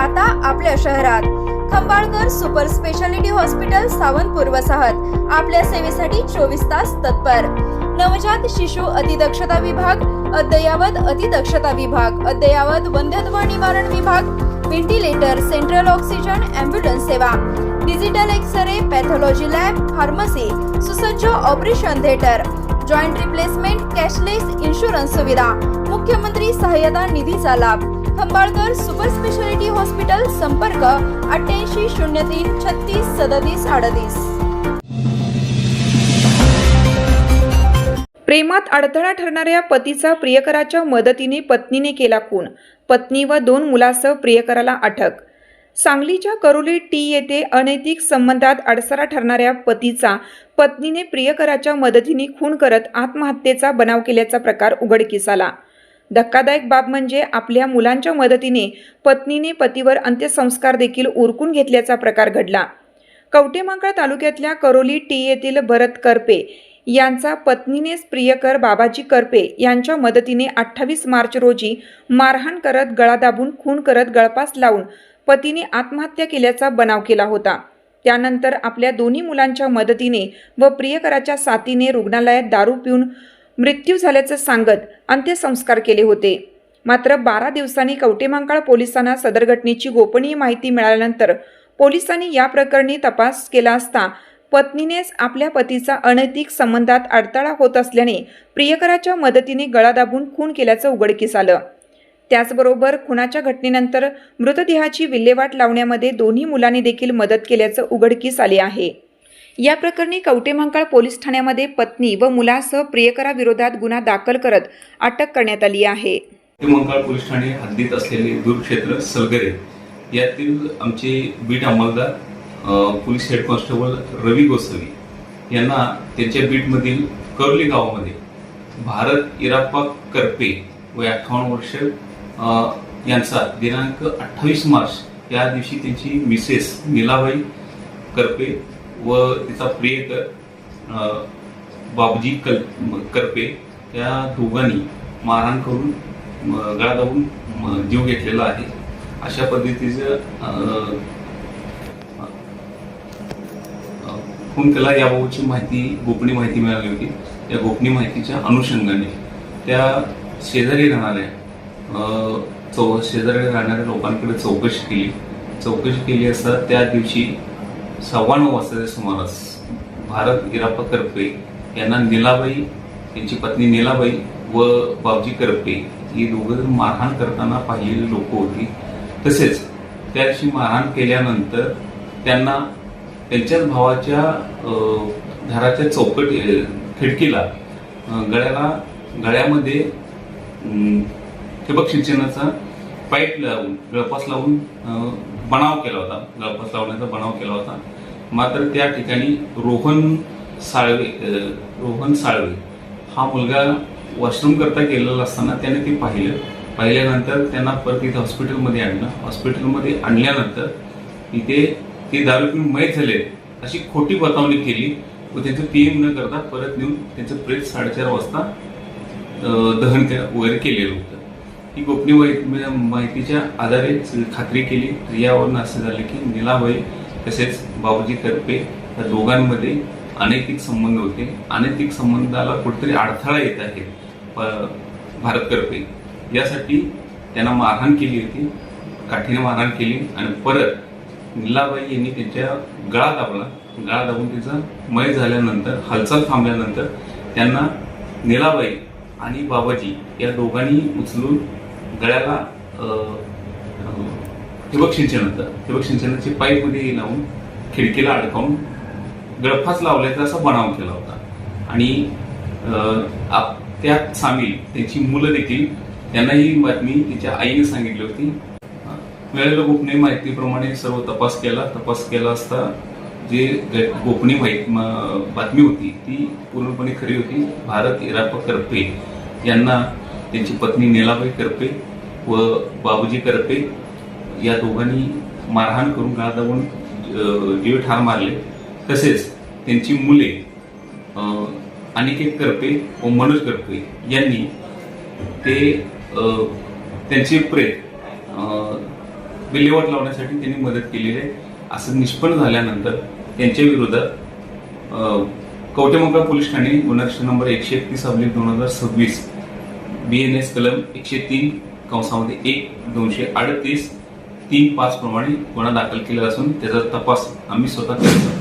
आता आपल्या शहरात Khambalkar super speciality hospital Sawantpur वसाहत आपल्या सेवेसाठी 24 तास तत्पर। नवजात शिशु अतिदक्षता विभाग, अद्ययावत अतिदक्षता विभाग, अद्ययावत वंध्यत्व निवारण विभाग, व्हेंटिलेटर, सेंट्रल ऑक्सिजन, ॲम्ब्युलन्स सेवा, digital X-ray, pathology lab, pharmacy, सुसज्ज operation theatre, joint replacement, cashless insurance सुविधा, मुख्यमंत्री सहाय्यता निधीचा लाभ। खंबाळकर सुपर स्पेशालिटी हॉस्पिटल, संपर्क 88 03 36 37 38। प्रेमात अडथळा ठरणाऱ्या पतीचा प्रियकराच्या मदतीने पत्नीने केला खून, पत्नी व 2 मुलासह प्रियकराला अटक। सांगलीच्या करोली टी येथे अनैतिक संबंधात अडसरा ठरणाऱ्या पतीचा पत्नीने प्रियकराच्या मदतीने खून करत आत्महत्येचा बनाव केल्याचा प्रकार उघडकीस आला। धक्कादायक बाब म्हणजे आपल्या मुलांच्या मदतीने पत्नीने पतीवर अंत्यसंस्कार देखील उरकून घेतल्याचा प्रकार घडला। कवठेमहांकाळ तालुक्यातल्या करोली टी येथील भरत करपे यांचा पत्नीनेच प्रियकर बाबाजी करपे यांच्या मदतीने 28 मार्च रोजी मारहाण करत गळा दाबून खून करत गळफास लावून पतीने आत्महत्या केल्याचा बनाव केला होता। त्यानंतर आपल्या दोन्ही मुलांच्या मदतीने व प्रियकराच्या साथीने रुग्णालयात दारू पिऊन मृत्यू झाल्याचं सांगत अंत्यसंस्कार केले होते। मात्र 12 दिवसांनी कवठेमहांकाळ पोलिसांना सदर घटनेची गोपनीय माहिती मिळाल्यानंतर पोलिसांनी या प्रकरणी तपास केला असता पत्नीनेच आपल्या पतीचा अनैतिक संबंधात अडथळा होत असल्याने प्रियकराच्या मदतीने गळा दाबून खून केल्याचं उघडकीस आलं। त्याचबरोबर खुनाच्या घटनेनंतर मृतदेहाची विल्हेवाट लावण्यामध्ये दोन्ही मुलांनी देखील मदत केल्याचं उघडकीस आले आहे। या प्रकरणी कवठेमहांकाळ पोलीस ठाण्यामध्ये पत्नी व मुलासह प्रियकराविरोधात गुन्हा दाखल करत अटक करण्यात आली आहे। कवठेमहांकाळ पोलीस ठाणे हद्दीत असलेले दूरक्षेत्र सलगरे यातील आमचे बीट अंमलदार पोलीस हेड कॉन्स्टेबल रवी गोसावी यांना त्यांच्या बीटमधील करोली गावामध्ये भारत इराप्पा करपे व 58 वर्ष यांचा दिनांक 28 मार्च या दिवशी त्यांची मिसेस नीलाबाई करपे व तिचा प्रियकर बाबूजी करपे या दोघांनी मारहाण करून गळा दाबून जीव घेतलेला आहे। अशा पद्धतीचं खून केला याबाबतची माहिती गोपनीय माहिती मिळाली होती। त्या गोपनीय माहितीच्या अनुषंगाने त्या शेजारी राहणाऱ्या लोकांकडे चौकशी केली असता त्या दिवशी 9:15 वाजताच्या सुमारास भारत इराप्पा करपे यांना नीलाबाई, त्यांची पत्नी नीलाबाई व बाबूजी करपे ही दोघं मारहाण करताना पाहिलेली लोक होती। तसेच त्या दिवशी मारहाण केल्यानंतर त्यांना त्यांच्याच भावाच्या घराच्या खिडकीला गळ्यामध्ये ठिबक सिंचनाचा पाईप लावून गळफास लावून गळफास लावण्याचा बनाव केला होता। मात्र त्या ठिकाणी रोहन साळवे हा मुलगा वॉशरूम करता गेलेला असताना त्याने ते पाहिल्यानंतर त्यांना परत इथे हॉस्पिटलमध्ये आणल्यानंतर इथे ते दारू पिऊन मयत झाले अशी खोटी बतावणी केली व त्यांचं पीएम न करता परत नेऊन त्यांचं प्रेत 4:30 वाजता दहन वगैरे केलेलं होतं। ही गोपनीय माहितीच्या आधारे खात्री केली। यावरून असं झालं की नीलाबाई तसेच बाबूजी करपे या दोघांमध्ये अनैतिक संबंध होते। अनैतिक संबंधाला कुठेतरी अडथळा येत आहे भारत करपे यासाठी त्यांना मारहाण केली होती, काठीने मारहाण केली आणि परत नीलाबाई यांनी त्यांच्या गळा दाबून त्यांचा मय झाल्यानंतर हालचाल थांबल्यानंतर त्यांना नीलाबाई आणि बाबाजी या दोघांनी उचलून गळ्याला ठिबक सिंचनाचे पाईप मध्ये लावून खिडकीला अडकावून गळफास लावल्याचा असा बनाव केला होता। आणि त्यात सामील त्यांची मुलं देखील त्यांना ही बातमी तिच्या आईने सांगितली होती। मिळालेल्या गोपनीय माहितीप्रमाणे सर्व तपास केला असता जे गोपनीय बातमी होती ती पूर्णपणे खरी होती। भारत इराप्पा करपे यांना त्यांची पत्नी नीलाबाई करपे व बाबूजी करपे या दोघांनी मारहाण करून गळा दाबून जीव ठार मारले। तसेच त्यांची मुले अनिकेत करपे व मनोज करपे यांनी त्यांचे प्रेत विल्हेवाट लावण्यासाठी त्यांनी मदत केलेली आहे असं निष्पन्न झाल्यानंतर त्यांच्या विरोधात कवटेमंकाळ पोलीस ठाणे गुन्हा रजिस्टर नंबर 131/2026 BNS कलम 103(1) 238 3-5 प्रमाणे गुन्हा दाखल केला असून त्याचा तपास आम्ही स्वतः करत आहोत.